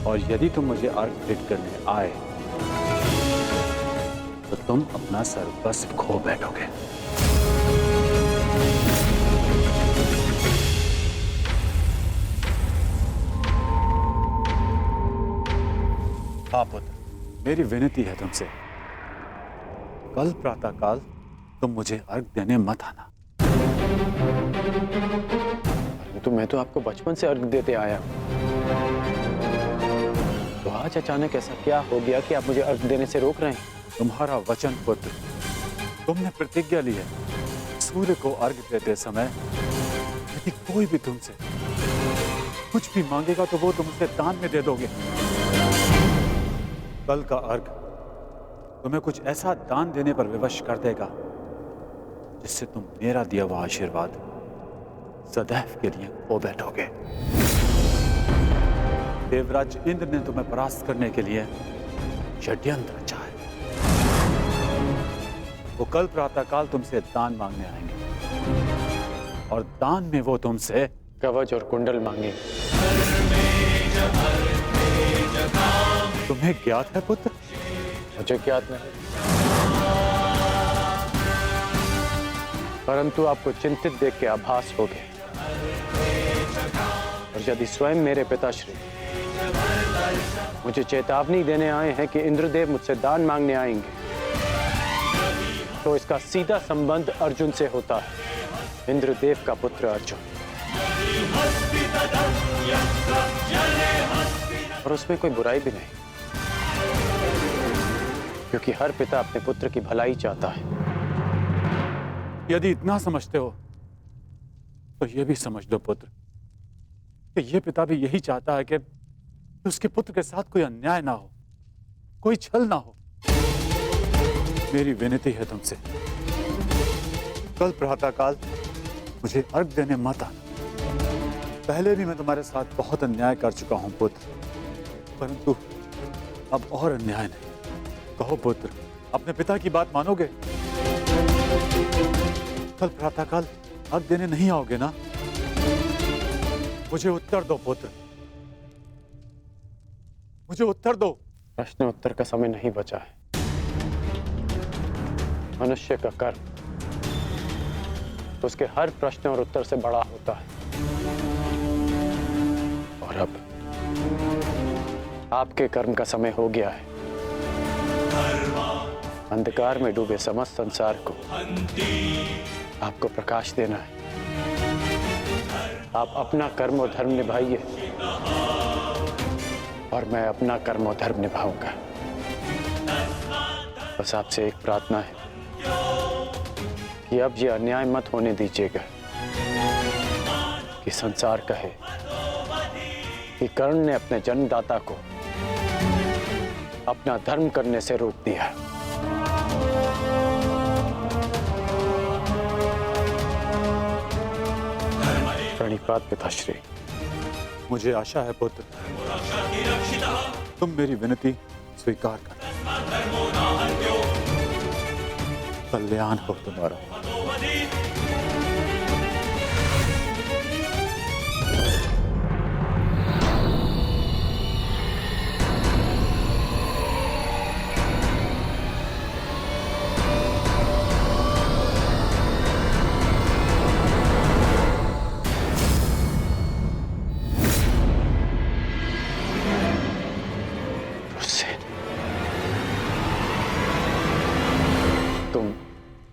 और यदि तुम मुझे अर्घ भेंट करने आए तो तुम अपना सर्वस्व खो बैठोगे। हाँ पुत्र, मेरी विनती है तुमसे, कल प्रातःकाल तुम मुझे अर्घ देने मत आना। तो मैं तो आपको बचपन से अर्घ देते आया हूं। तो आज अचानक ऐसा क्या हो गया कि आप मुझे अर्घ देने से रोक रहे हैं? तुम्हारा वचन पुत्र, तुमने प्रतिज्ञा ली है सूर्य को अर्घ देते समय यदि कोई भी तुमसे कुछ भी मांगेगा तो वो तुम उसे दान में दे दोगे। कल का अर्घ तुम्हें कुछ ऐसा दान देने पर विवश कर देगा जिससे तुम मेरा दिया हुआ आशीर्वाद सदैव के लिए खो बैठोगे। देवराज इंद्र ने तुम्हें परास्त करने के लिए षड्यंत्र रचा है। वो कल प्रातःकाल तुमसे दान मांगने आएंगे और दान में वो तुमसे कवच और कुंडल मांगे। तुम्हें ज्ञात है पुत्र? मुझे ज्ञात नहीं, परंतु आपको चिंतित देख के आभास हो गया। और यदि स्वयं मेरे पिताश्री मुझे चेतावनी देने आए हैं कि इंद्रदेव मुझसे दान मांगने आएंगे, तो इसका सीधा संबंध अर्जुन से होता है, इंद्रदेव का पुत्र अर्जुन। और उसमें कोई बुराई भी नहीं, क्योंकि हर पिता अपने पुत्र की भलाई चाहता है। यदि इतना समझते हो तो यह भी समझ लो पुत्र कि यह पिता भी यही चाहता है कि उसके पुत्र के साथ कोई अन्याय ना हो, कोई छल ना हो। मेरी विनती है तुमसे, कल प्रातःकाल मुझे अर्घ देने मत आना। पहले भी मैं तुम्हारे साथ बहुत अन्याय कर चुका हूं पुत्र, परंतु अब और अन्याय नहीं। कहो पुत्र, अपने पिता की बात मानोगे? कल प्रातःकाल अर्घ देने नहीं आओगे ना? मुझे उत्तर दो पुत्र, मुझे उत्तर दो। प्रश्न उत्तर का समय नहीं बचा है। मनुष्य का कर्म उसके हर प्रश्न और उत्तर से बड़ा होता है। और अब आपके कर्म का समय हो गया है। अंधकार में डूबे समस्त संसार को आपको प्रकाश देना है। आप अपना कर्म और धर्म निभाइए और मैं अपना कर्म और धर्म निभाऊंगा। बस आपसे एक प्रार्थना है कि अब ये अन्याय मत होने दीजिएगा कि संसार कहे कि कर्ण ने अपने जन्मदाता को अपना धर्म करने से रोक दिया। प्रणिपात पिताश्री। मुझे आशा है पुत्र तुम मेरी विनती स्वीकार कर। कल्याण हो तुम्हारा।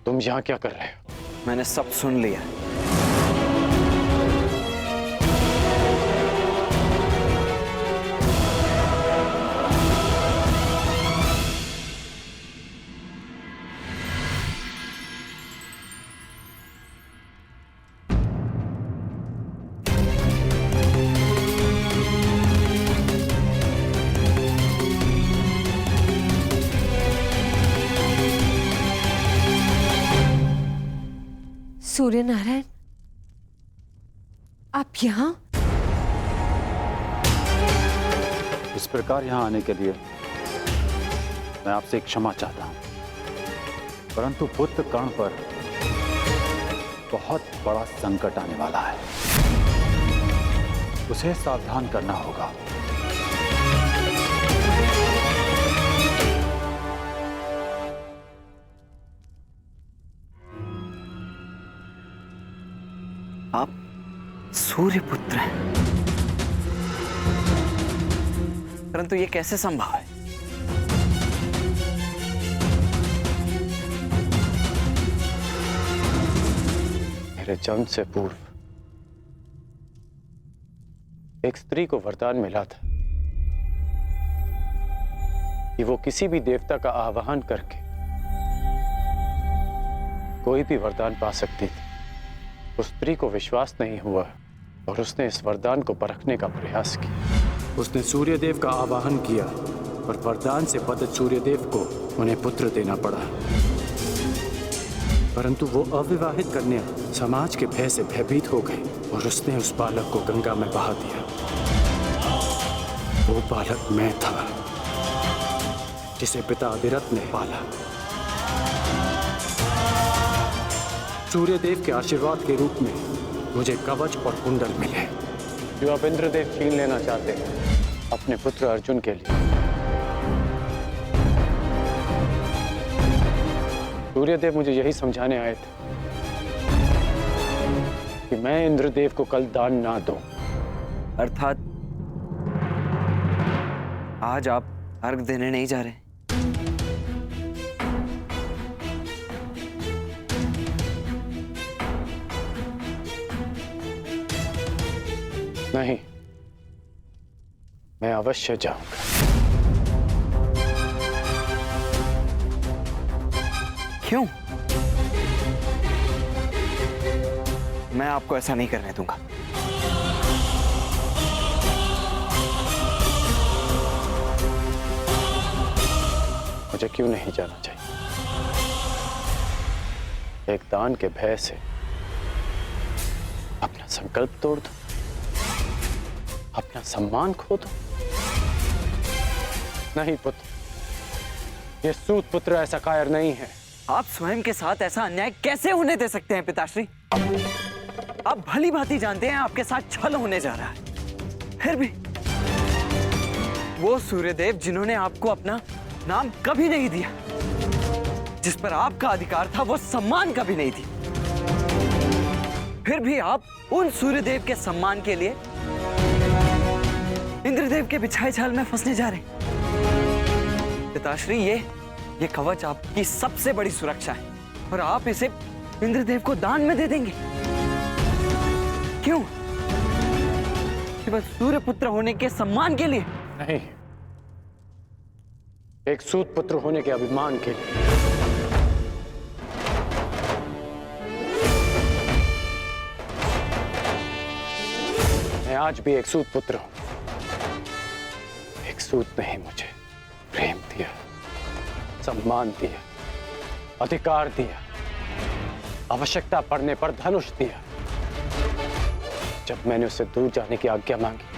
तुम यहाँ क्या कर रहे हो? मैंने सब सुन लिया। सूर्य नारायण, आप यहाँ? इस प्रकार यहाँ आने के लिए मैं आपसे क्षमा चाहता हूँ, परंतु पुत्र कर्ण पर बहुत बड़ा संकट आने वाला है। उसे सावधान करना होगा। सूर्यपुत्र है, परंतु ये कैसे संभव है? मेरे जन्म से पूर्व एक स्त्री को वरदान मिला था कि वो किसी भी देवता का आवाहन करके कोई भी वरदान पा सकती थी। उस स्त्री को विश्वास नहीं हुआ और उसने इस वरदान को परखने का प्रयास किया। उसने सूर्यदेव का आवाहन किया और वरदान से बद्ध सूर्यदेव को उन्हें पुत्र देना पड़ा, परंतु वो अविवाहित कन्या समाज के भय से भयभीत हो गई और उसने उस बालक को गंगा में बहा दिया। वो बालक मैं था, जिसे पिता अधिरथ ने पाला। सूर्यदेव के आशीर्वाद के रूप में मुझे कवच और कुंडल मिले, जो अब इंद्रदेव छीन लेना चाहते हैं अपने पुत्र अर्जुन के लिए। सूर्यदेव मुझे यही समझाने आए थे कि मैं इंद्रदेव को कल दान ना दूं। अर्थात आज आप अर्घ देने नहीं जा रहे? नहीं, मैं अवश्य जाऊंगा। क्यों? मैं आपको ऐसा नहीं करने दूंगा। मुझे क्यों नहीं जाना चाहिए? एक दान के भय से अपना संकल्प तोड़ दो, अपना सम्मान खो दो? नहीं पुत्र, ये सूत पुत्र ऐसा कायर नहीं है। आप स्वयं के साथ ऐसा अन्याय कैसे होने दे सकते हैं पिताश्री? आप भली भांति जानते हैं आपके साथ छल होने जा रहा है। फिर भी वो सूर्यदेव जिन्होंने आपको अपना नाम कभी नहीं दिया, जिस पर आपका अधिकार था, वो सम्मान कभी नहीं दी, फिर भी आप उन सूर्यदेव के सम्मान के लिए इंद्रदेव के बिछाए जाल में फंसने जा रहे हैं। पिताश्री, ये कवच आपकी सबसे बड़ी सुरक्षा है और आप इसे इंद्रदेव को दान में दे देंगे। क्यों? कि बस सूर्यपुत्र होने के सम्मान के लिए? नहीं, एक सूत पुत्र होने के अभिमान के लिए। मैं आज भी एक सूत पुत्र हूं। एक सूत ने ही मुझे प्रेम दिया, सम्मान दिया, अधिकार दिया, आवश्यकता पड़ने पर धनुष दिया। जब मैंने उससे दूर जाने की आज्ञा मांगी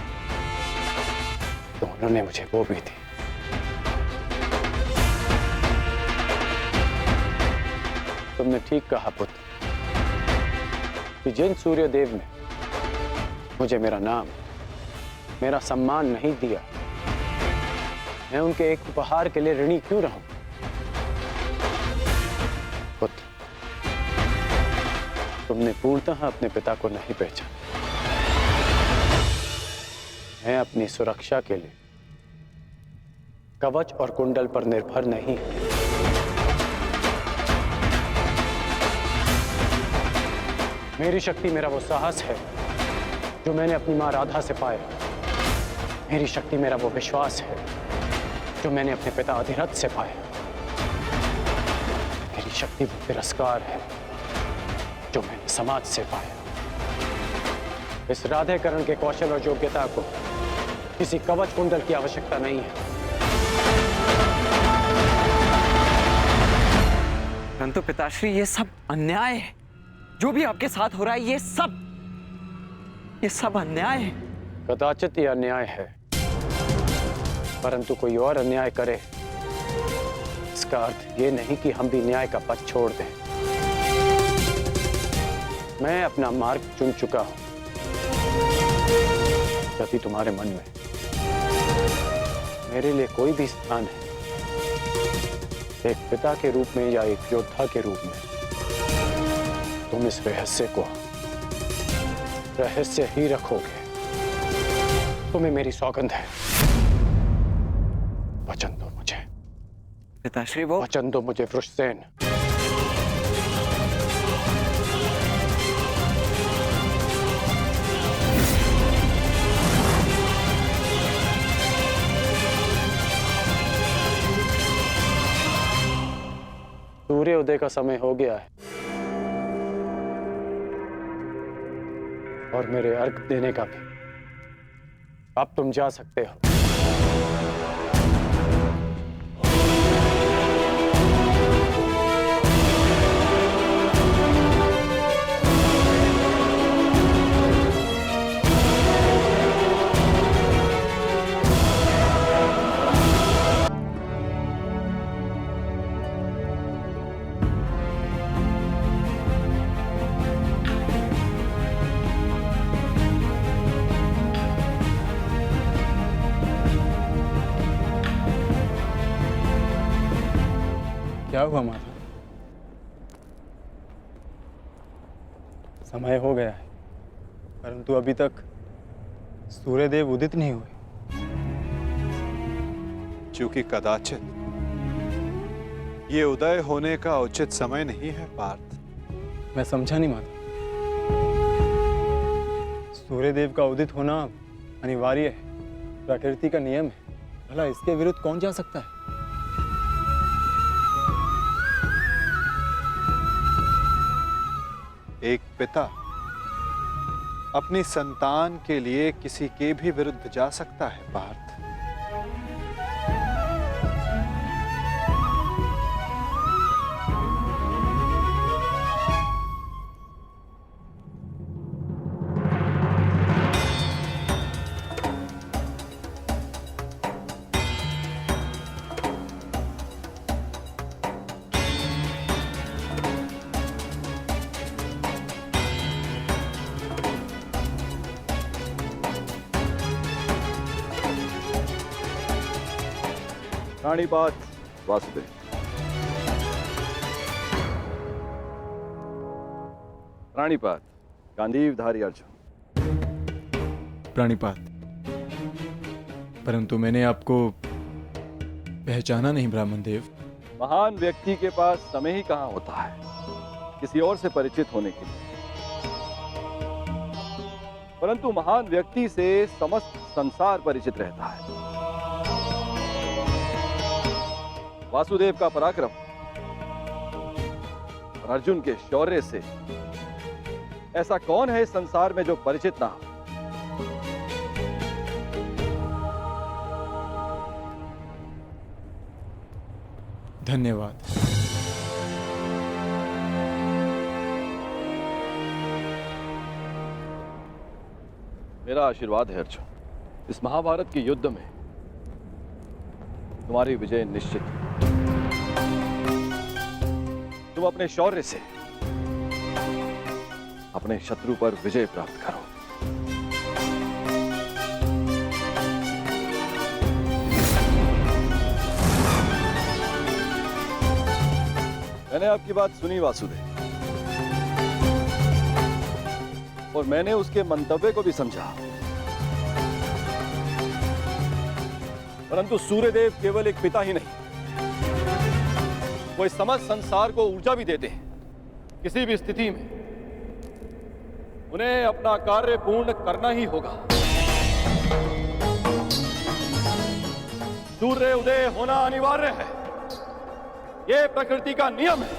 तो उन्होंने मुझे वो भी दी। तुमने ठीक कहा पुत्र कि जिन सूर्यदेव ने मुझे मेरा नाम, मेरा सम्मान नहीं दिया, मैं उनके एक उपहार के लिए ऋणी क्यों रहूं? पुत्र, तुमने पूर्णतः अपने पिता को नहीं पहचाना। मैं अपनी सुरक्षा के लिए कवच और कुंडल पर निर्भर नहीं। मेरी शक्ति मेरा वो साहस है जो मैंने अपनी मां राधा से पाया। मेरी शक्ति मेरा वो विश्वास है जो मैंने अपने पिता अधिरथ से पाया। मेरी शक्ति वो तिरस्कार है जो मैंने समाज से पाया। इस राधेकरण के कौशल और योग्यता को किसी कवच कुंडल की आवश्यकता नहीं है। परंतु पिताश्री, ये सब अन्याय है। जो भी आपके साथ हो रहा है, ये सब अन्याय है। कदाचित ये अन्याय है, परंतु कोई और अन्याय करे, इसका अर्थ ये नहीं कि हम भी न्याय का पथ छोड़ दें। मैं अपना मार्ग चुन चुका हूं। यदि तुम्हारे मन में मेरे लिए कोई भी स्थान है, एक पिता के रूप में या एक योद्धा के रूप में, तुम इस रहस्य को रहस्य ही रखोगे। तुम्हें मेरी सौगंध है। वचन दो मुझे, पिताश्री वो वचन दो मुझे वृषसेन। सूर्योदय का समय हो गया है और मेरे अर्घ देने का भी। अब तुम जा सकते हो। क्या हुआ माता? समय हो गया है, परंतु अभी तक सूर्यदेव उदित नहीं हुए। क्योंकि कदाचित ये उदय होने का उचित समय नहीं है पार्थ। मैं समझा नहीं माता। सूर्यदेव का उदित होना अनिवार्य है, प्रकृति का नियम है। भला इसके विरुद्ध कौन जा सकता है? एक पिता अपनी संतान के लिए किसी के भी विरुद्ध जा सकता है पार्थ। रानीपात वासुदेव। रानीपात गांधीवधारी अर्जुन। प्राणिपात, परंतु मैंने आपको पहचाना नहीं ब्राह्मण देव। महान व्यक्ति के पास समय ही कहां होता है किसी और से परिचित होने के लिए, परंतु महान व्यक्ति से समस्त संसार परिचित रहता है। वासुदेव का पराक्रम और अर्जुन के शौर्य से ऐसा कौन है इस संसार में जो परिचित ना हो। धन्यवाद। मेरा आशीर्वाद है अर्जुन, इस महाभारत के युद्ध में तुम्हारी विजय निश्चित है। तुम अपने शौर्य से अपने शत्रु पर विजय प्राप्त करो। मैंने आपकी बात सुनी वासुदेव, और मैंने उसके मंतव्य को भी समझा, परंतु सूर्यदेव केवल एक पिता ही नहीं, वो इस समस्त संसार को ऊर्जा भी देते हैं। किसी भी स्थिति में उन्हें अपना कार्य पूर्ण करना ही होगा। सूर्य उदय होना अनिवार्य है, यह प्रकृति का नियम है।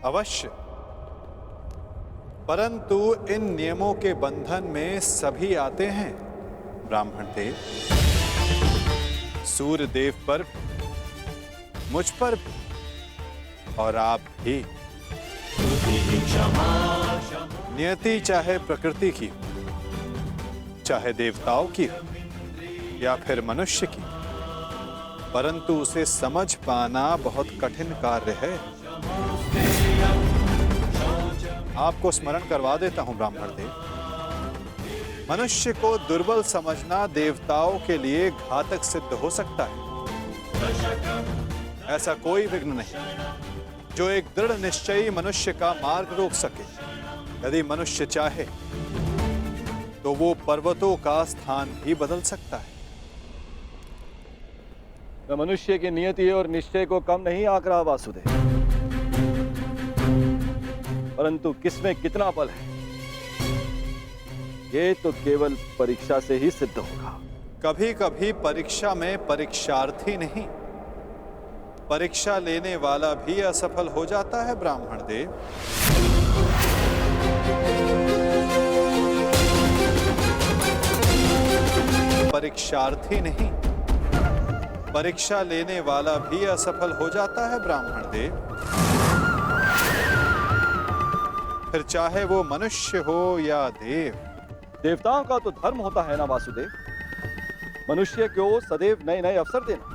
अवश्य, परंतु इन नियमों के बंधन में सभी आते हैं ब्राह्मण देव। सूर्य देव पर भी, मुझ पर भी, और आप भी। नियति चाहे प्रकृति की हो, चाहे देवताओं की हो, या फिर मनुष्य की, परंतु उसे समझ पाना बहुत कठिन कार्य है। आपको स्मरण करवा देता हूं ब्राह्मण देव, मनुष्य को दुर्बल समझना देवताओं के लिए घातक सिद्ध हो सकता है। ऐसा कोई विघ्न नहीं जो एक दृढ़ निश्चयी मनुष्य का मार्ग रोक सके। यदि मनुष्य चाहे तो वो पर्वतों का स्थान भी बदल सकता है। मैं मनुष्य की नियति और निश्चय को कम नहीं आंक रहा वासुदेव, परंतु किसमें कितना बल है ये तो केवल परीक्षा से ही सिद्ध होगा। कभी कभी परीक्षा में परीक्षार्थी नहीं, परीक्षा लेने वाला भी असफल हो जाता है ब्राह्मण देव। परीक्षार्थी नहीं, परीक्षा लेने वाला भी असफल हो जाता है ब्राह्मण देव। फिर चाहे वो मनुष्य हो या देव। देवताओं का तो धर्म होता है ना वासुदेव, मनुष्य को सदैव नए नए अवसर देना।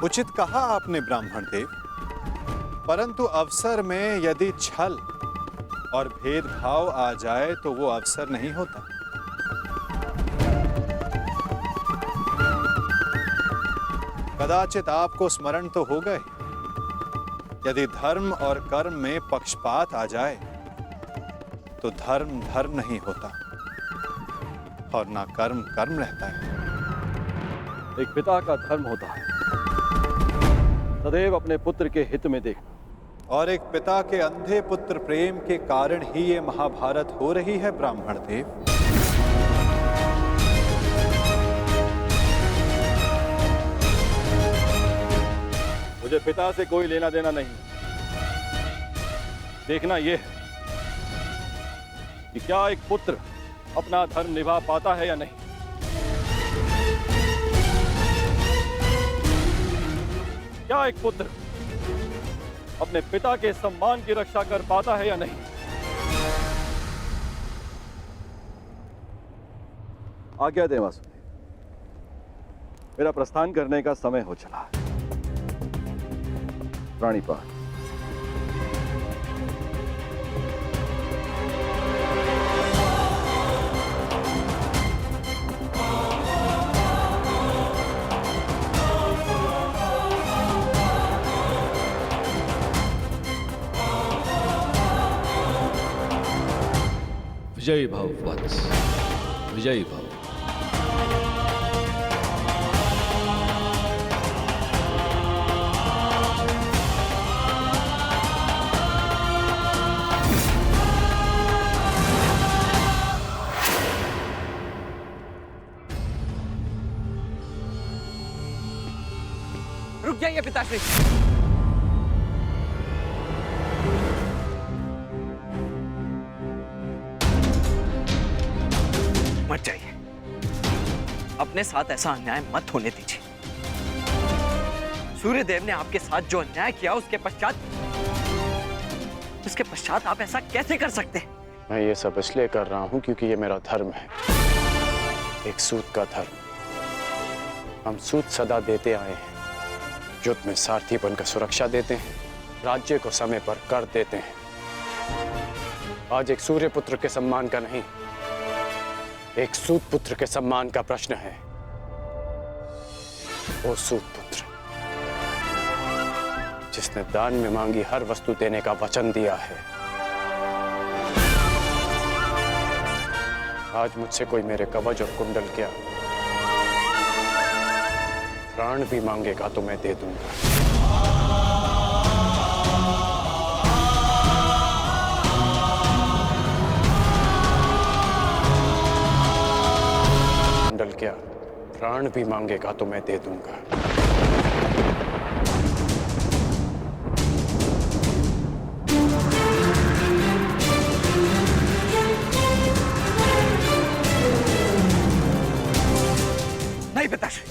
उचित कहा आपने ब्राह्मण देव, परंतु अवसर में यदि छल और भेदभाव आ जाए तो वो अवसर नहीं होता। कदाचित आपको स्मरण तो हो गए, यदि धर्म और कर्म में पक्षपात आ जाए तो धर्म धर्म नहीं होता और ना कर्म कर्म रहता है। एक पिता का धर्म होता है सदैव अपने पुत्र के हित में देखना, और एक पिता के अंधे पुत्र प्रेम के कारण ही ये महाभारत हो रही है ब्राह्मण देव। मुझे पिता से कोई लेना देना नहीं। देखना यह है कि क्या एक पुत्र अपना धर्म निभा पाता है या नहीं। क्या एक पुत्र अपने पिता के सम्मान की रक्षा कर पाता है या नहीं। आज्ञा दें वासुदेव, मेरा प्रस्थान करने का समय हो चला है। प्राणीपात। विजयी भव वत्स, विजयी भव। रुक जाइए पिताश्री। मत जाइए, अपने साथ ऐसा अन्याय मत होने दीजिए। सूर्यदेव ने आपके साथ जो अन्याय किया उसके पश्चात आप ऐसा कैसे कर सकते हैं? मैं ये सब इसलिए कर रहा हूं क्योंकि ये मेरा धर्म है, एक सूत का धर्म। हम सूत सदा देते आए हैं, युद्ध में सारथी बनकर सुरक्षा देते हैं, राज्य को समय पर कर देते हैं। आज एक सूर्य पुत्र के सम्मान का नहीं, एक सूत पुत्र के सम्मान का प्रश्न है। वो सूत पुत्र जिसने दान में मांगी हर वस्तु देने का वचन दिया है, आज मुझसे कोई मेरे कवच और कुंडल क्या प्राण भी मांगेगा तो मैं दे दूंगा। कुंडल क्या प्राण भी मांगेगा तो मैं दे दूंगा। नहीं पिताश्री,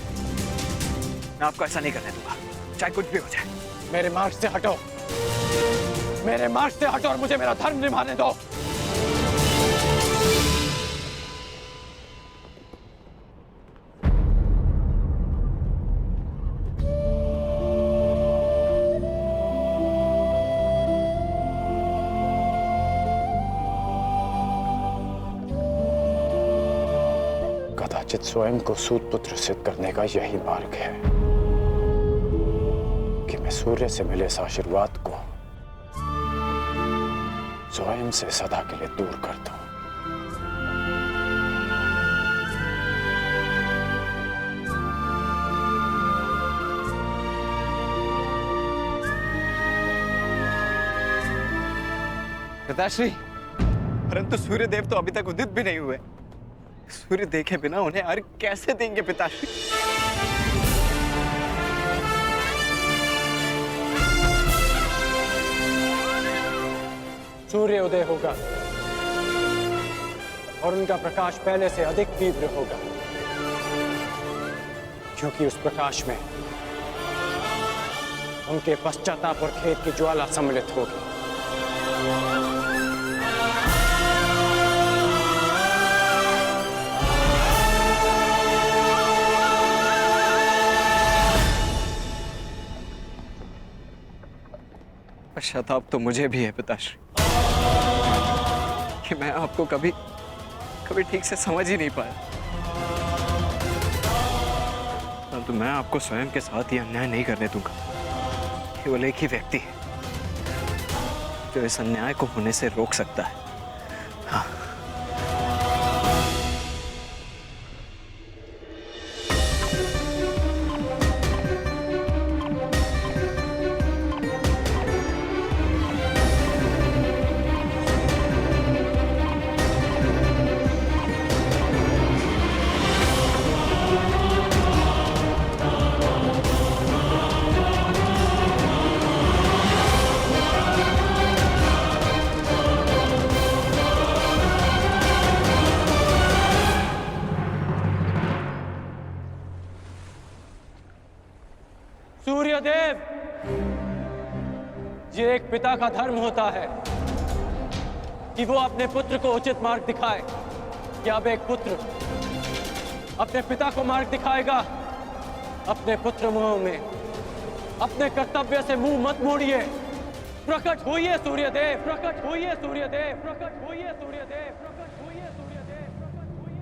मैं आपको ऐसा नहीं करने दूंगा, चाहे कुछ भी हो जाए। मेरे मार्ग से हटो, मेरे मार्ग से हटो और मुझे मेरा धर्म निभाने दो। कदाचित कदाचित स्वयं को सूत पुत्र सिद्ध करने का यही मार्ग है कि मैं सूर्य से मिले इस आशीर्वाद को स्वयं से सदा के लिए दूर कर दूं। पिताश्री, परंतु सूर्य देव तो अभी तक उदित भी नहीं हुए। सूर्य देखे बिना उन्हें अर्घ कैसे देंगे पिताश्री? सूर्य उदय होगा और उनका प्रकाश पहले से अधिक तीव्र होगा, क्योंकि उस प्रकाश में उनके पश्चाताप और खेत की ज्वाला सम्मिलित होगी। पश्चाताप तो मुझे भी है पिताश्री कि मैं आपको कभी ठीक से समझ ही नहीं पाया। परंतु मैं आपको स्वयं के साथ ये अन्याय नहीं करने दूंगा। केवल एक ही व्यक्ति है जो इस अन्याय को होने से रोक सकता है। हाँ। सूर्यदेव, ये एक पिता का धर्म होता है कि वो अपने पुत्र को उचित मार्ग दिखाए। क्या अब एक पुत्र अपने पिता को मार्ग दिखाएगा? अपने पुत्र मोह में अपने कर्तव्य से मुंह मत मोड़िए। प्रकट होइए सूर्यदेव, प्रकट होइए सूर्यदेव, प्रकट होइए सूर्यदेव, प्रकट होइए सूर्यदेव, प्रकट होइए।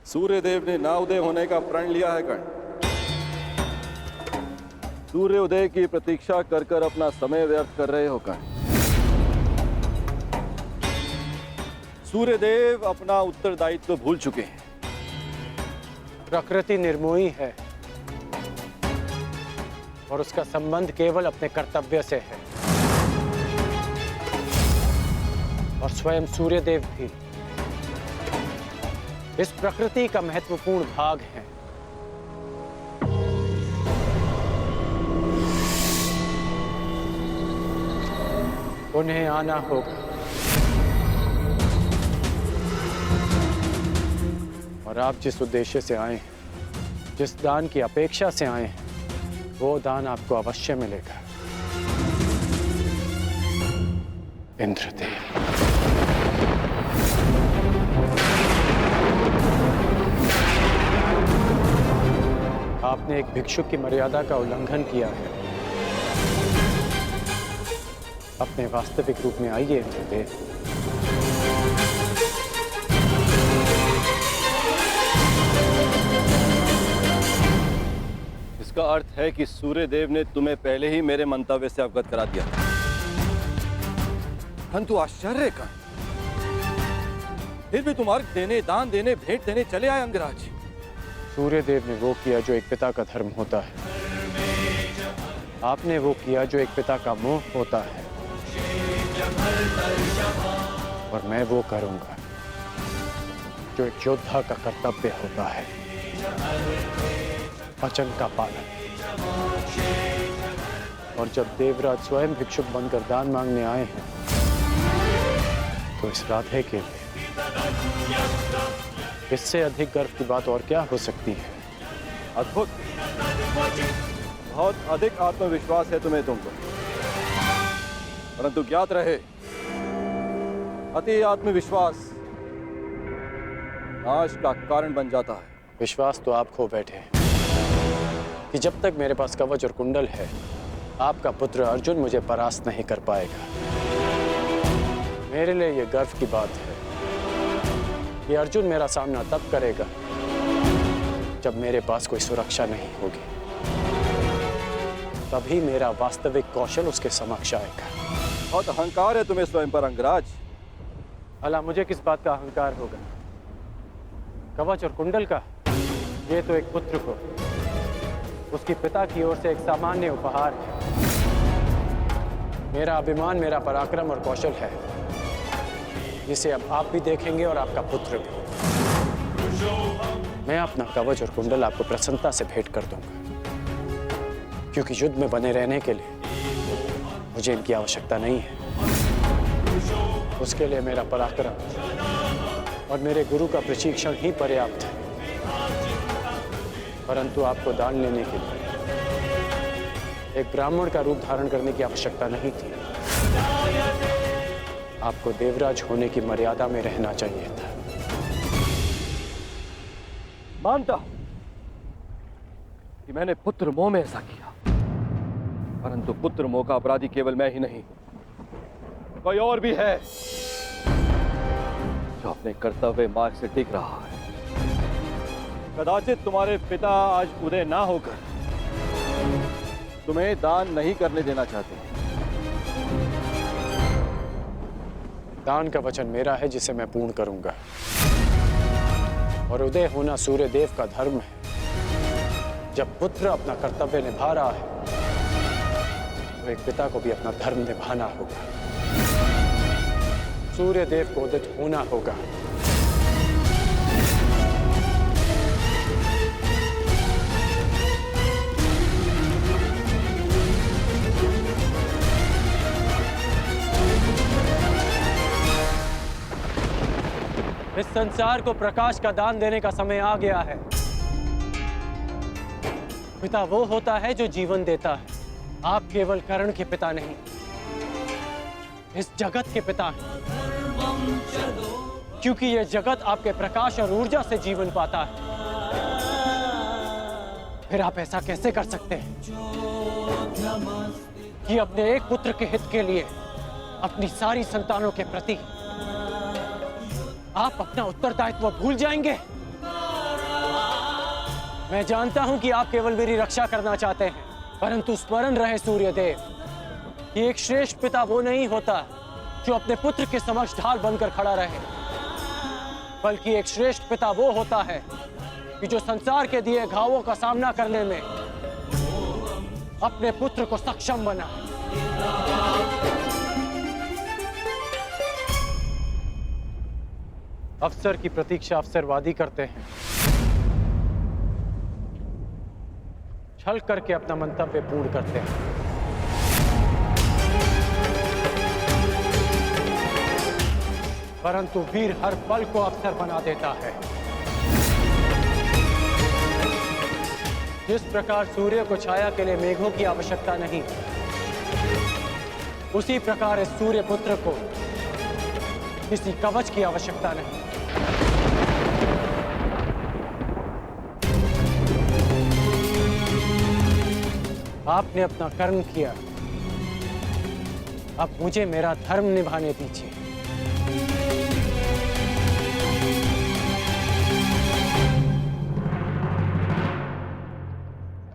सूर्यदेव ने ना उदय होने का प्रण लिया है कर्ण। सूर्य उदय की प्रतीक्षा कर कर अपना समय व्यर्थ कर रहे हो कर्ण। सूर्यदेव अपना उत्तरदायित्व तो भूल चुके हैं। प्रकृति निर्मोही है और उसका संबंध केवल अपने कर्तव्य से है, और स्वयं सूर्यदेव भी इस प्रकृति का महत्वपूर्ण भाग है। उन्हें आना होगा और आप जिस उद्देश्य से आए हैं, जिस दान की अपेक्षा से आए हैं, वो दान आपको अवश्य मिलेगा। इंद्रदेव, आपने एक भिक्षुक की मर्यादा का उल्लंघन किया है। अपने वास्तविक रूप में आइए इंद्रदेव। इसका अर्थ है कि सूर्यदेव ने तुम्हें पहले ही मेरे मंतव्य से अवगत करा दिया। परंतु आश्चर्य का, फिर भी तुम अर्घ देने, दान देने, भेंट देने चले आए अंगराज। सूर्यदेव ने वो किया जो एक पिता का धर्म होता है। आपने वो किया जो एक पिता का मोह होता है, और मैं वो करूंगा जो एक योद्धा का कर्तव्य होता है, वचन का पालन। और जब देवराज स्वयं भिक्षुक बनकर दान मांगने आए हैं, तो इस राधे के लिए इससे अधिक गर्व की बात और क्या हो सकती है? अद्भुत। बहुत अधिक आत्मविश्वास है तुम्हें तुम पर, परंतु ज्ञात रहे अति आत्मविश्वास नाश का कारण बन जाता है। विश्वास तो आप खो बैठे हैं कि जब तक मेरे पास कवच और कुंडल है, आपका पुत्र अर्जुन मुझे परास्त नहीं कर पाएगा। मेरे लिए यह गर्व की बात है कि अर्जुन मेरा सामना तब करेगा जब मेरे पास कोई सुरक्षा नहीं होगी। तभी मेरा वास्तविक कौशल उसके समक्ष आएगा। बहुत अहंकार है तुम्हें स्वयं पर अंगराज। भला मुझे किस बात का अहंकार होगा? कवच और कुंडल का? ये तो एक पुत्र को उसके पिता की ओर से एक सामान्य उपहार है। मेरा अभिमान, मेरा पराक्रम और कौशल है, जिसे अब आप भी देखेंगे और आपका पुत्र भी। मैं अपना कवच और कुंडल आपको प्रसन्नता से भेंट कर दूंगा, क्योंकि युद्ध में बने रहने के लिए मुझे इनकी आवश्यकता नहीं है। उसके लिए मेरा पराक्रम और मेरे गुरु का प्रशिक्षण ही पर्याप्त है। परंतु आपको दान लेने के लिए एक ब्राह्मण का रूप धारण करने की आवश्यकता नहीं थी। आपको देवराज होने की मर्यादा में रहना चाहिए था। मानता हूं कि मैंने पुत्र मोह में ऐसा किया, परंतु पुत्र मोह का अपराधी केवल मैं ही नहीं, कोई और भी है जो अपने कर्तव्य मार्ग से टिक रहा है। कदाचित तुम्हारे पिता आज उदय ना होकर तुम्हें दान नहीं करने देना चाहते। दान का वचन मेरा है, जिसे मैं पूर्ण करूंगा। और उदय होना सूर्य देव का धर्म है। जब पुत्र अपना कर्तव्य निभा रहा है, तो एक पिता को भी अपना धर्म निभाना होगा। सूर्य देव को उदित होना होगा। इस संसार को प्रकाश का दान देने का समय आ गया है। पिता वो होता है जो जीवन देता है। आप केवल कर्ण के पिता नहीं, इस जगत के पिता हैं। क्योंकि यह जगत आपके प्रकाश और ऊर्जा से जीवन पाता है। फिर आप ऐसा कैसे कर सकते हैं कि अपने एक पुत्र के हित के लिए अपनी सारी संतानों के प्रति आप अपना उत्तरदायित्व भूल जाएंगे? मैं जानता हूं कि आप केवल मेरी रक्षा करना चाहते हैं, परंतु स्मरण रहे सूर्यदेव कि एक श्रेष्ठ पिता वो नहीं होता जो अपने पुत्र के समक्ष ढाल बनकर खड़ा रहे, बल्कि एक श्रेष्ठ पिता वो होता है कि जो संसार के दिए घावों का सामना करने में अपने पुत्र को सक्षम बना। अवसर की प्रतीक्षा अवसरवादी करते हैं, छल करके अपना मंतव्य पूर्ण करते हैं। परंतु वीर हर पल को अवसर बना देता है। जिस प्रकार सूर्य को छाया के लिए मेघों की आवश्यकता नहीं, उसी प्रकार इस सूर्य पुत्र को किसी कवच की आवश्यकता नहीं। आपने अपना कर्म किया, अब मुझे मेरा धर्म निभाने दीजिए।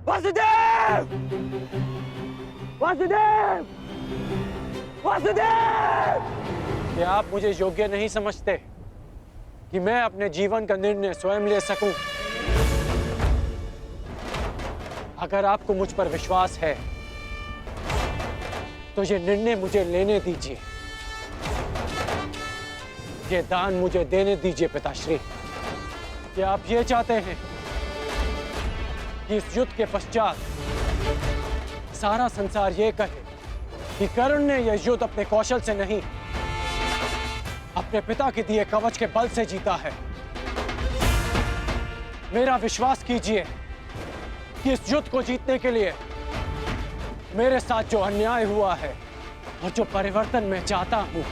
वासुदेव! वासुदेव! वासुदेव! क्या आप मुझे योग्य नहीं समझते कि मैं अपने जीवन का निर्णय स्वयं ले सकूं? अगर आपको मुझ पर विश्वास है तो ये निर्णय मुझे लेने दीजिए, ये दान मुझे देने दीजिए पिताश्री। क्या आप ये चाहते हैं कि इस युद्ध के पश्चात सारा संसार ये कहे कि कर्ण ने यह युद्ध अपने कौशल से नहीं, अपने पिता के दिए कवच के बल से जीता है? मेरा विश्वास कीजिए कि इस युद्ध को जीतने के लिए मेरे साथ जो अन्याय हुआ है और जो परिवर्तन मैं चाहता हूं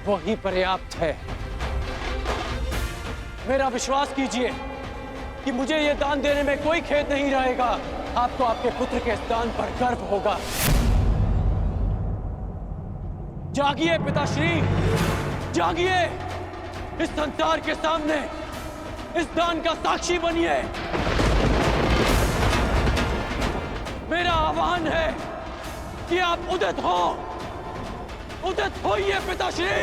वो ही पर्याप्त है। मेरा विश्वास कीजिए कि मुझे ये दान देने में कोई खेद नहीं रहेगा। आपको आपके पुत्र के इस दान पर गर्व होगा। जागिए पिताश्री, जागिए, इस संसार के सामने इस दान का साक्षी बनिए। मेरा आह्वान है कि आप उदित हो, उदित होइए पिताश्री।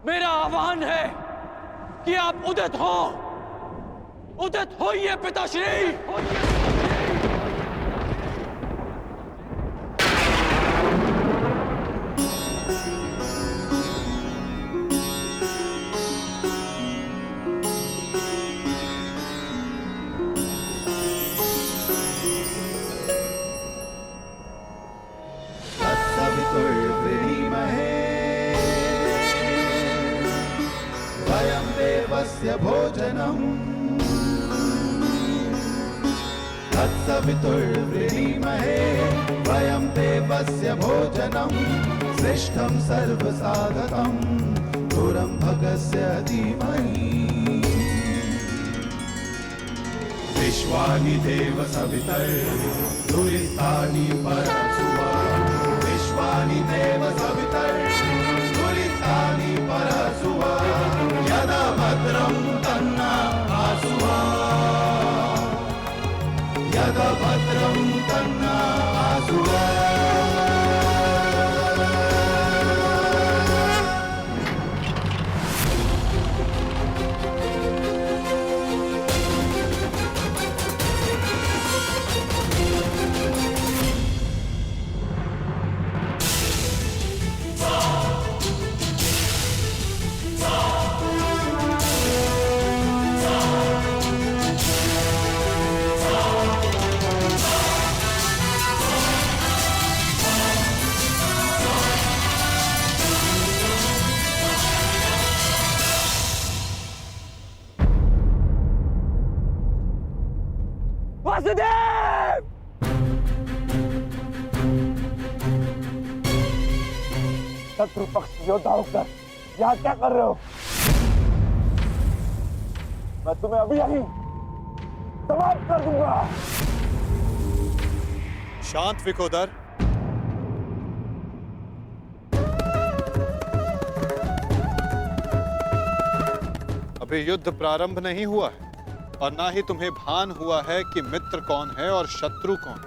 मेरा आह्वान है कि आप उदित हो, उदित होइए पिताश्री। वयं देवस्य भोजनम् तत्सवितुर्वृणीमहे वयं देवस्य भोजनम् श्रेष्ठं सर्वसाधकं दूरं भगस्य धीमहि विश्वानि देव सवितर्दुरितानि परशुवा विश्वानि देव सवितर्दुरितानि परशुवा यदा भद्रं तन्ना आसुवा यदा भद्रं तन्ना आसुवा। वासुदेव! शत्रु पक्ष योद्धा होकर यहाँ क्या कर रहे हो? मैं तुम्हें अभी यहीं समाप्त कर दूंगा। शांत विकोदर। अभी युद्ध प्रारंभ नहीं हुआ है और ना ही तुम्हें भान हुआ है कि मित्र कौन है और शत्रु कौन।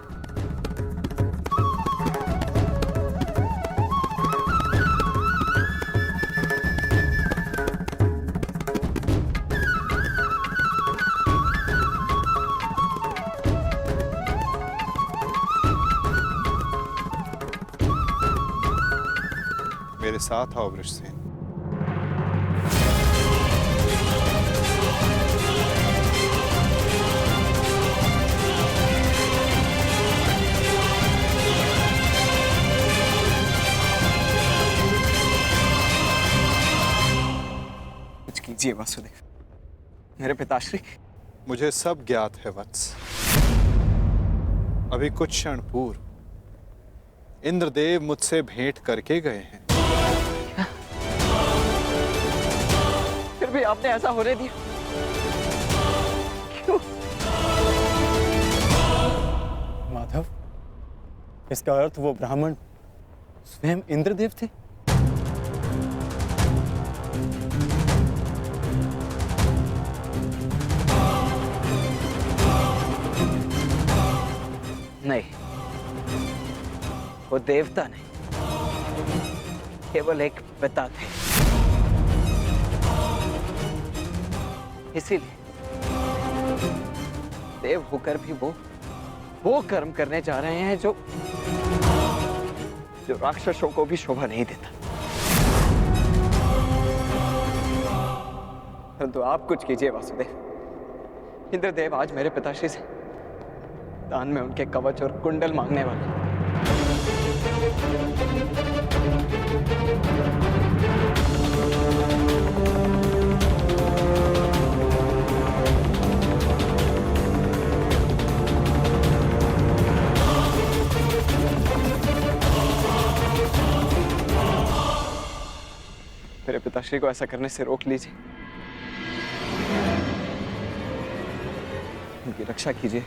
मेरे साथ आओ वृषसेन। कीजिए वासुदेव, मेरे पिताश्री। मुझे सब ज्ञात है वत्स। अभी कुछ क्षण पूर्व इंद्रदेव मुझसे भेंट करके गए हैं। फिर भी आपने ऐसा होने दिया क्यों? माधव, इसका अर्थ वो ब्राह्मण स्वयं इंद्रदेव थे? नहीं, वो देवता नहीं, केवल एक पिता थे। इसीलिए देव होकर भी वो कर्म करने जा रहे हैं जो राक्षसों को भी शोभा नहीं देता। परंतु आप कुछ कीजिए वासुदेव। इंद्रदेव आज मेरे पिताश्री से दान में उनके कवच और कुंडल मांगने वाले। मेरे पिताश्री को ऐसा करने से रोक लीजिए, उनकी रक्षा कीजिए।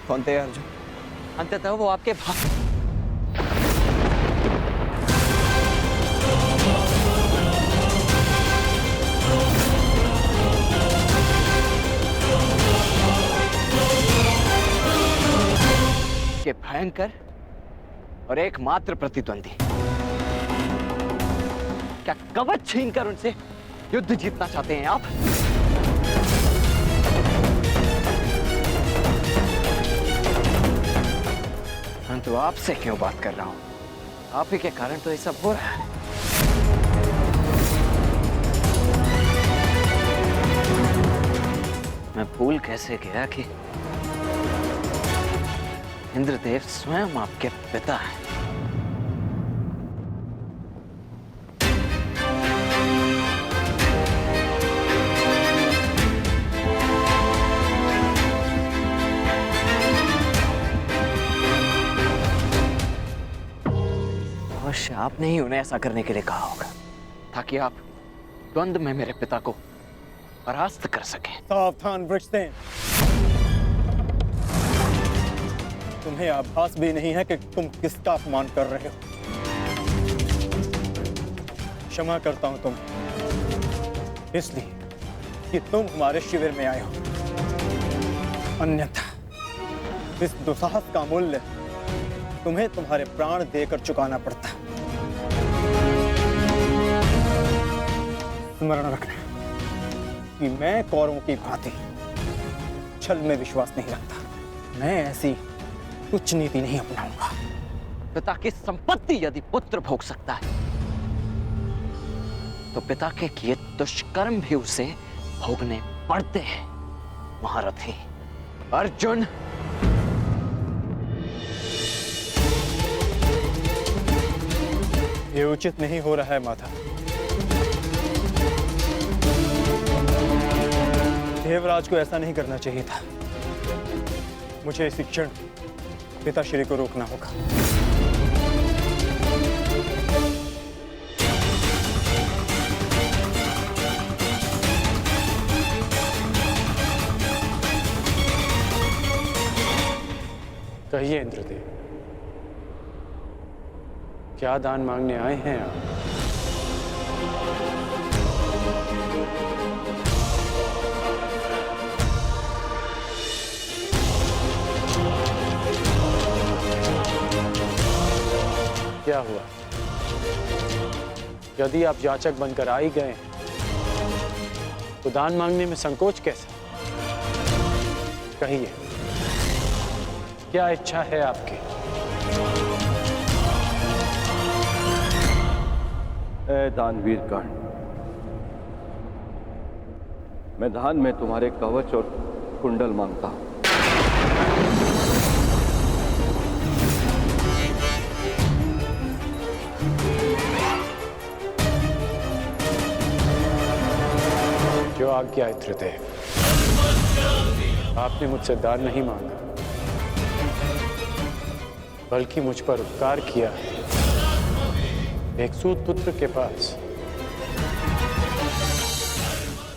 कौन थे अर्जुन? अंततः वो आपके के भयंकर और एकमात्र प्रतिद्वंदी। क्या कवच छीनकर उनसे युद्ध जीतना चाहते हैं आप? परंतु आपसे क्यों बात कर रहा हूं? आप ही के कारण तो ये सब हो रहा है। मैं भूल कैसे गया कि इंद्रदेव स्वयं आपके पिता हैं। अवश्य आपने ही उन्हें ऐसा करने के लिए कहा होगा, ताकि आप द्वंद्व में मेरे पिता को परास्त कर सकें। सावधान वृक्षसेन, तुम्हें आभास भी नहीं है कि तुम किसका अपमान कर रहे हो। क्षमा करता हूं तुम्हें, इसलिए कि तुम हमारे शिविर में आए हो। अन्यथा इस दुस्साहस का मूल्य तुम्हें तुम्हारे प्राण देकर चुकाना पड़ता। स्मरण रखना कि मैं कौरवों की भांति छल में विश्वास नहीं रखता। मैं ऐसी कुछ नीति नहीं अपनाऊंगा। पिता की संपत्ति यदि पुत्र भोग सकता है, तो पिता के किए दुष्कर्म भी उसे भोगने पड़ते हैं। महारथी अर्जुन, ये उचित नहीं हो रहा है माता। देवराज को ऐसा नहीं करना चाहिए था। मुझे इसी क्षण पिताश्री को रोकना होगा। कहिए इंद्रदेव, क्या दान मांगने आए हैं आप? क्या हुआ? यदि आप याचक बनकर आ ही गए तो दान मांगने में संकोच कैसा? कहिए, क्या इच्छा है आपकी? ए दानवीर कर्ण, मैं दान में तुम्हारे कवच और कुंडल मांगता हूं। जो आज्ञा इंद्रदेव। आपने मुझसे दान नहीं मांगा, बल्कि मुझ पर उपकार किया है। एक सूत पुत्र के पास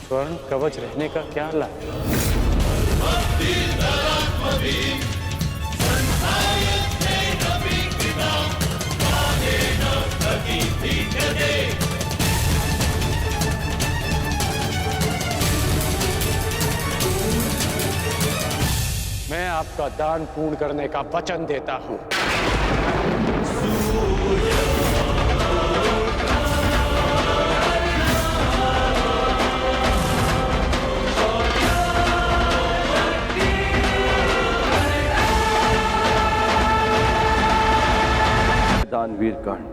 स्वर्ण कवच रहने का क्या लाभ? मैं आपका दान पूर्ण करने का वचन देता हूं। दानवीर कर्ण,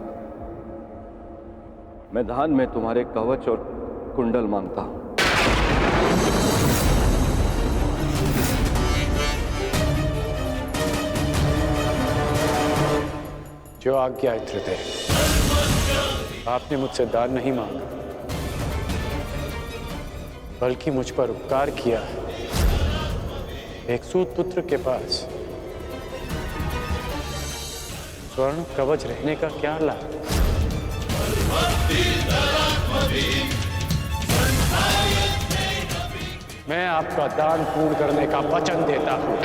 मैं दान में तुम्हारे कवच और कुंडल मांगता हूं। जो आज्ञा इंद्रदेव। आपने मुझसे दान नहीं मांगा, बल्कि मुझ पर उपकार किया है। एक सूत पुत्र के पास स्वर्ण कवच रहने का क्या लाभ? मैं आपका दान पूर्ण करने का वचन देता हूं।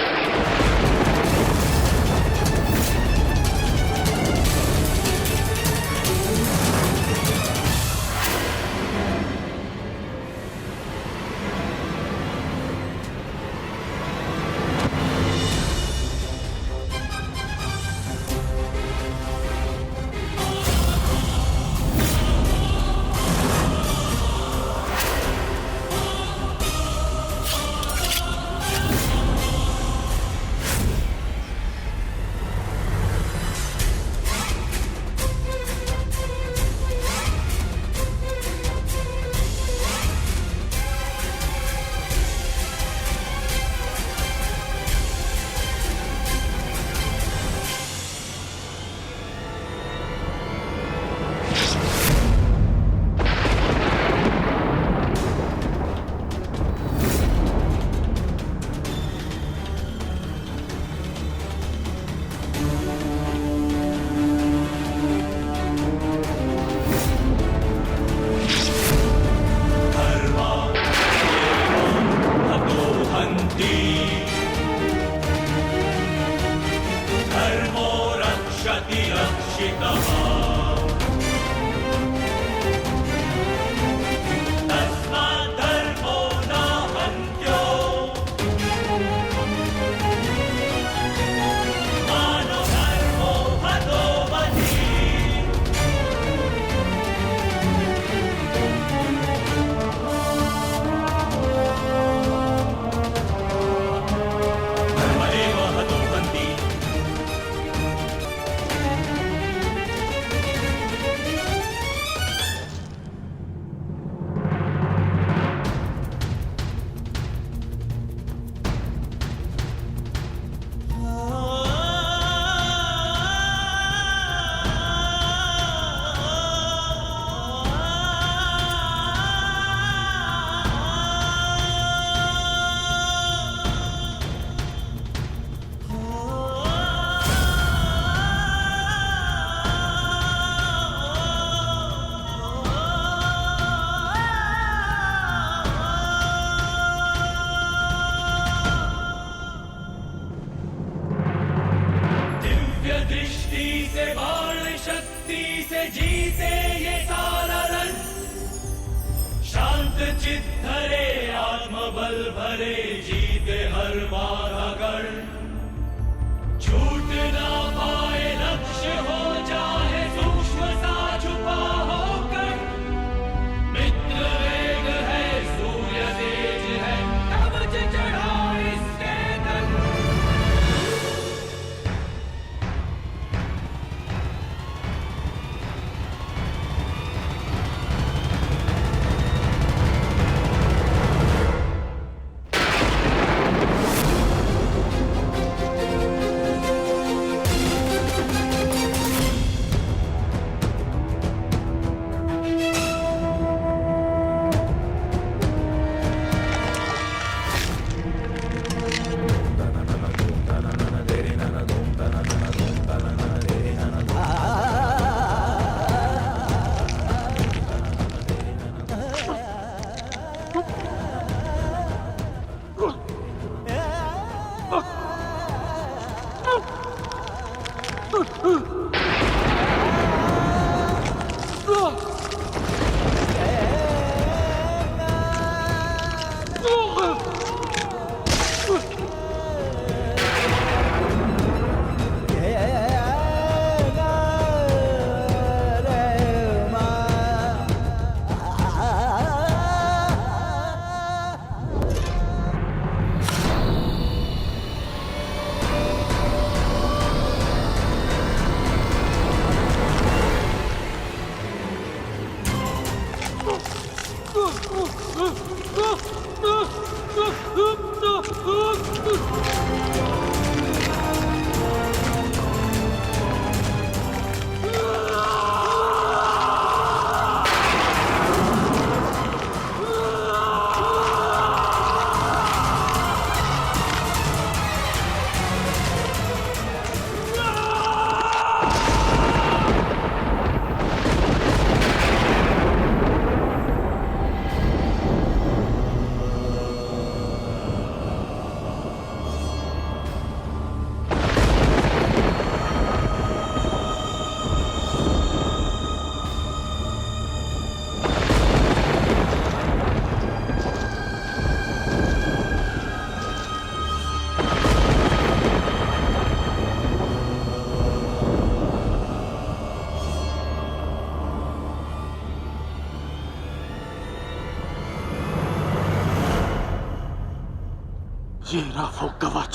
ये रहा वो कवच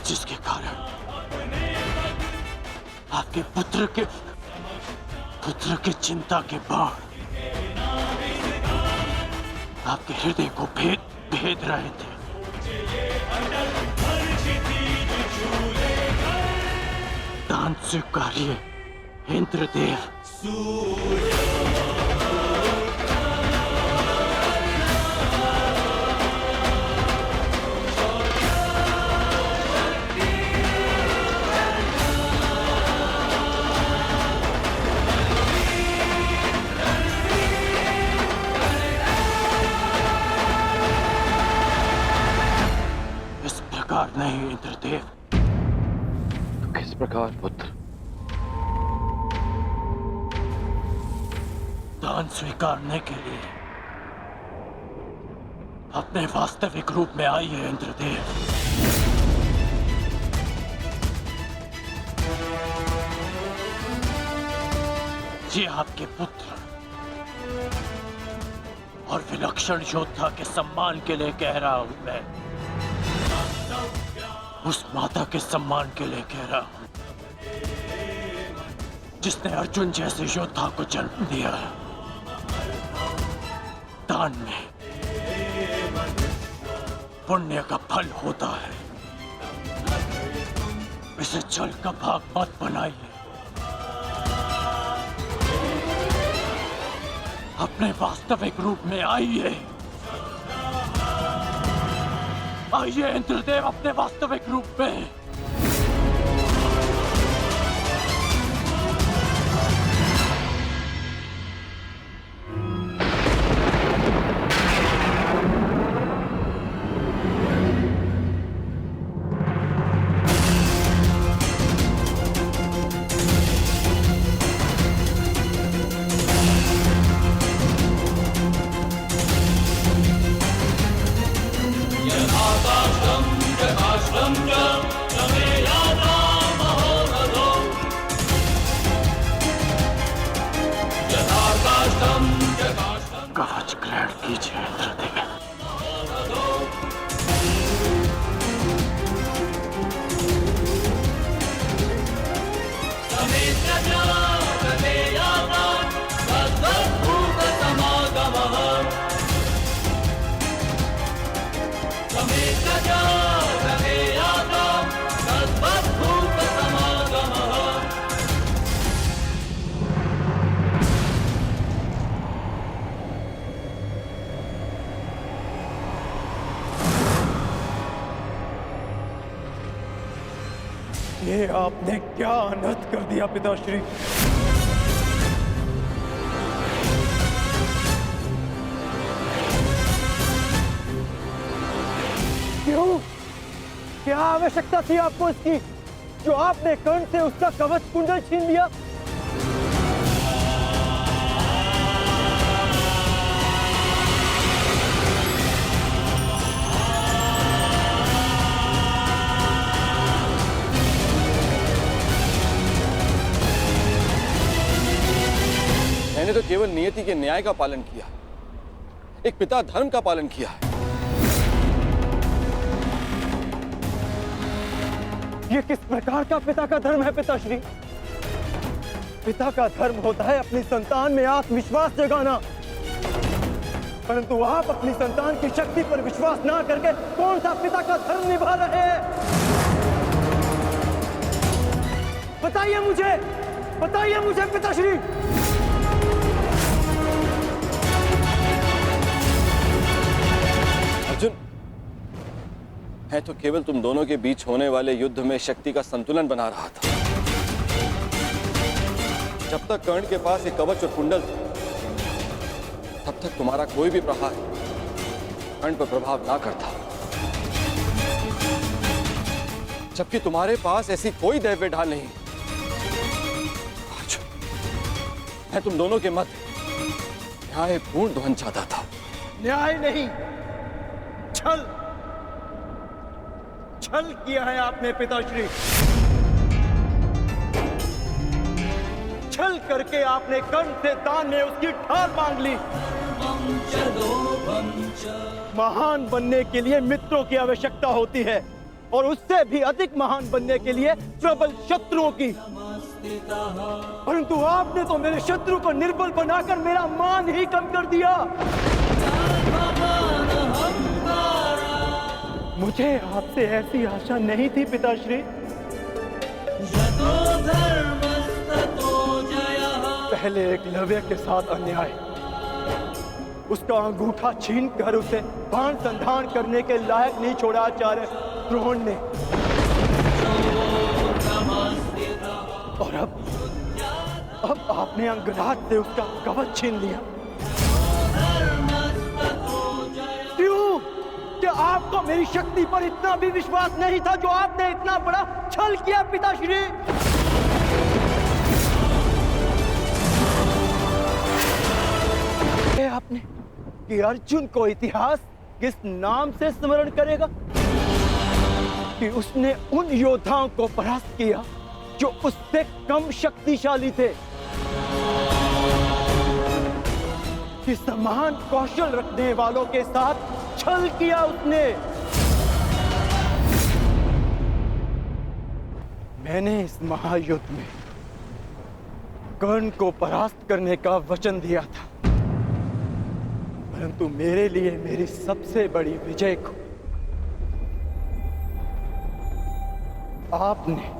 जिसके कारण आपके पुत्र के चिंता के बाण आपके हृदय को भेद रहे थे। दान स्वीकारिए इंद्रदेव। इस प्रकार नहीं इंद्रदेव। तो किस प्रकार पुत्र? दान स्वीकारने के लिए अपने वास्तविक रूप में आइए इंद्रदेव। ये आपके पुत्र और विलक्षण योद्धा के सम्मान के लिए कह रहा हूं मैं। उस माता के सम्मान के लिए कह रहा हूं जिसने अर्जुन जैसे योद्धा को जन्म दिया। दान में पुण्य का फल होता है। इसे जल का भाग मत बनाइए। अपने वास्तविक रूप में आइए। आइए इंद्रदेव अपने वास्तविक रूप में। कवच ग्रहण कीजिए इंद्रदेव। ये आपने क्या अनर्थ कर दिया पिताश्री। क्यों? क्या आवश्यकता थी आपको इसकी, जो आपने कर्ण से उसका कवच कुंडल छीन लिया? मैंने तो केवल नियति के न्याय का पालन किया, एक पिता धर्म का पालन किया। ये किस प्रकार का पिता का धर्म है पिताश्री? पिता का धर्म होता है अपनी संतान में आत्मविश्वास जगाना, परंतु आप अपनी संतान की शक्ति पर विश्वास ना करके कौन सा पिता का धर्म निभा रहे हैं? बताइए मुझे पिताश्री। अर्जुन, मैं तो केवल तुम दोनों के बीच होने वाले युद्ध में शक्ति का संतुलन बना रहा था। जब तक कर्ण के पास एक कवच और कुंडल था, तब तक तुम्हारा कोई भी प्रहार कर्ण पर प्रभाव ना करता। जबकि तुम्हारे पास ऐसी कोई दैव्य ढाल नहीं। अर्जुन, मैं तुम दोनों के मध्य न्यायपूर्ण ध्वंस चाहता था। न्याय नहीं, छल किया है आपने पिताश्री। छल करके आपने कर्ण से दान में उसकी ढाल मांग ली। महान बनने के लिए मित्रों की आवश्यकता होती है और उससे भी अधिक महान बनने के लिए प्रबल शत्रुओं की। परंतु आपने तो मेरे शत्रु को निर्बल बनाकर मेरा मान ही कम कर दिया। मुझे आपसे ऐसी आशा नहीं थी पिताश्री। पहले एकलव्य के साथ अन्याय, उसका अंगूठा छीन कर उसे भान संधान करने के लायक नहीं छोड़ा आचार्य द्रोण ने, और अब आपने अंगराज से उसका कवच छीन लिया। क्यों? क्या आपको मेरी शक्ति पर इतना भी विश्वास नहीं था जो आपने इतना बड़ा छल किया पिताश्री? आपने कि अर्जुन को इतिहास किस नाम से स्मरण करेगा? कि उसने उन योद्धाओं को परास्त किया जो उससे कम शक्तिशाली थे, कि समान कौशल रखने वालों के साथ छल किया उसने। मैंने इस महायुद्ध में कर्ण को परास्त करने का वचन दिया था, परंतु मेरे लिए मेरी सबसे बड़ी विजय को आपने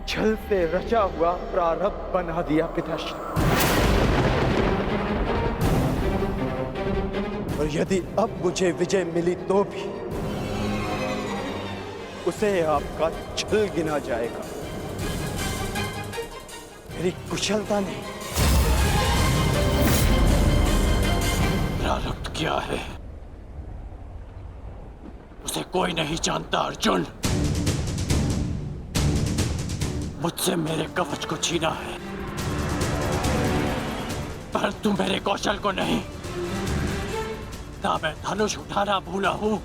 छल से रचा हुआ प्रारब्ध बना दिया पिताश्री। और यदि अब मुझे विजय मिली तो भी उसे आपका छल गिना जाएगा, मेरी कुशलता नहीं। प्रारब्ध क्या है उसे कोई नहीं जानता अर्जुन। मुझसे मेरे कवच को छीना है, परंतु मेरे कौशल को नहीं। ना मैं धनुष उठाना भूला हूं,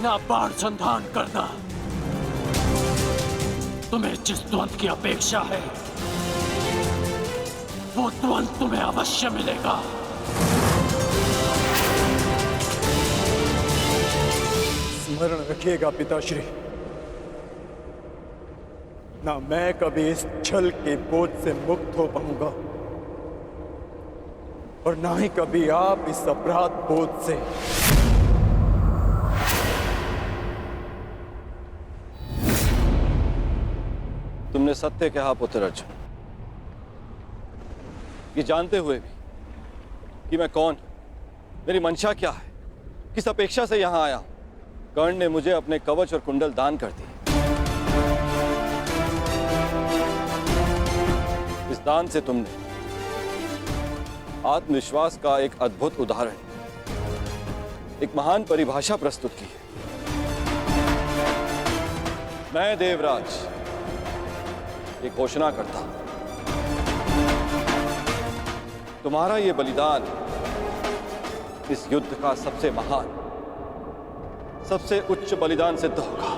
ना बाण संधान करना। तुम्हें जिस द्वंद की अपेक्षा है वो द्वंद तुम्हें अवश्य मिलेगा। स्मरण रखिएगा पिताश्री, ना मैं कभी इस छल के बोझ से मुक्त हो पाऊंगा और ना ही कभी आप इस अपराध बोझ से। तुमने सत्य कहा पुत्र अर्जुन, ये जानते हुए भी कि मैं कौन, मेरी मंशा क्या है, किस अपेक्षा से यहां आया हूं। कर्ण ने मुझे अपने कवच और कुंडल दान कर दिए। इस दान से तुमने आत्मविश्वास का एक अद्भुत उदाहरण, एक महान परिभाषा प्रस्तुत की है। मैं देवराज ये घोषणा करता हूं, तुम्हारा ये बलिदान इस युद्ध का सबसे महान, सबसे उच्च बलिदान सिद्ध होगा।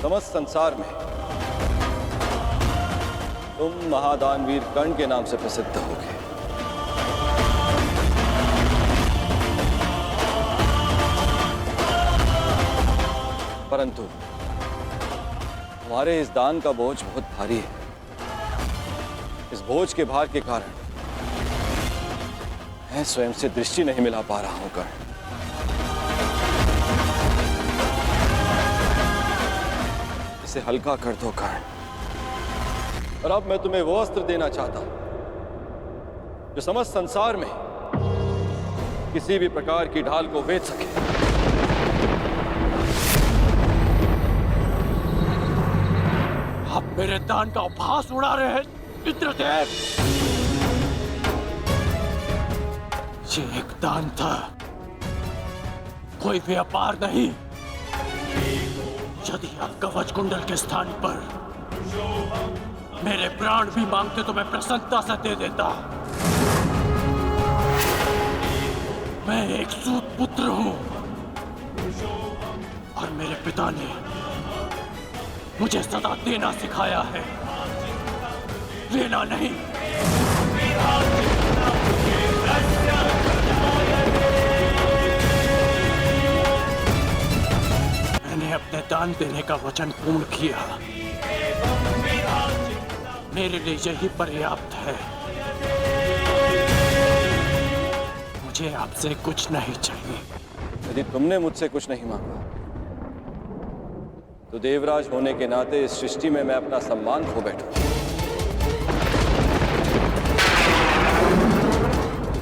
समस्त संसार में तुम महादानवीर कर्ण के नाम से प्रसिद्ध होगे। परंतु तुम्हारे इस दान का बोझ बहुत भारी है। इस बोझ के भार के कारण मैं स्वयं से दृष्टि नहीं मिला पा रहा हूं कर्ण। इसे हल्का कर दो कर्ण। और अब मैं तुम्हें वो अस्त्र देना चाहता हूं जो समस्त संसार में किसी भी प्रकार की ढाल को वेध सके। आप मेरे दान का उपहास उड़ा रहे हैं इंद्रदेव। ये एक दान था, कोई व्यापार नहीं। यदि आप कवच कुंडल के स्थान पर मेरे प्राण भी मांगते तो मैं प्रसन्नता से दे देता। मैं एक सूत पुत्र हूं और मेरे पिता ने मुझे सदा देना सिखाया है। लेना नहीं। मैंने अपने दान देने का वचन पूर्ण किया। मेरे लिए यही पर्याप्त है। मुझे आपसे कुछ नहीं चाहिए। यदि तुमने मुझसे कुछ नहीं मांगा तो देवराज होने के नाते इस सृष्टि में मैं अपना सम्मान खो बैठूं।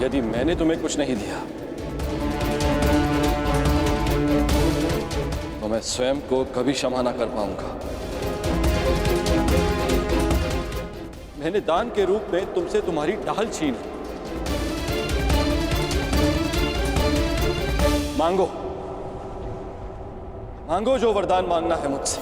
यदि मैंने तुम्हें कुछ नहीं दिया तो मैं स्वयं को कभी क्षमा ना कर पाऊंगा। मैंने दान के रूप में तुमसे तुम्हारी ढाल छीन ली। मांगो, मांगो जो वरदान मांगना है मुझसे।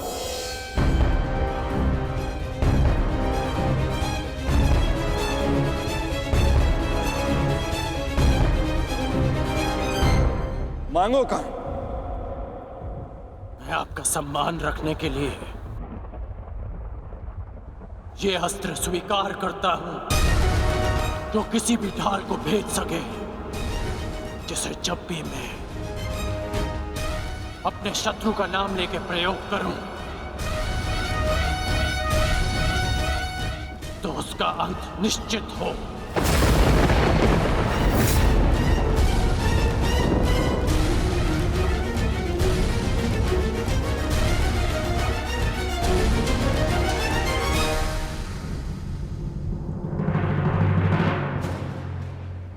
मांगो कर्ण। मैं आपका सम्मान रखने के लिए ये अस्त्र स्वीकार करता हूं जो किसी भी ढाल को भेद सके, जिसे जब भी मैं अपने शत्रु का नाम लेके प्रयोग करूं तो उसका अंत निश्चित हो।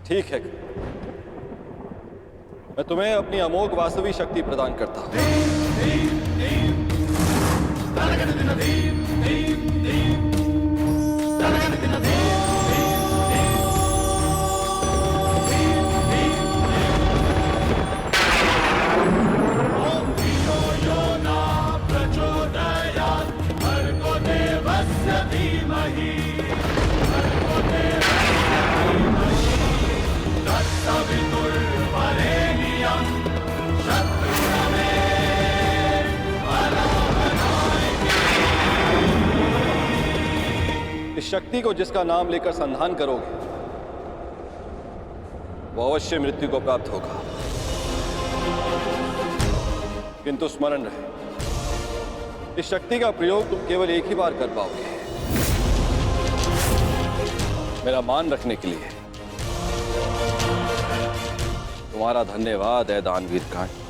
ठीक है, मैं तुम्हें अपनी अमोघ वास्तविक शक्ति प्रदान करता हूं। इस शक्ति को जिसका नाम लेकर संधान करोगे वो अवश्य मृत्यु को प्राप्त होगा, किंतु स्मरण रहे इस शक्ति का प्रयोग तुम केवल एक ही बार कर पाओगे, मेरा मान रखने के लिए। तुम्हारा धन्यवाद है दानवीर कर्ण।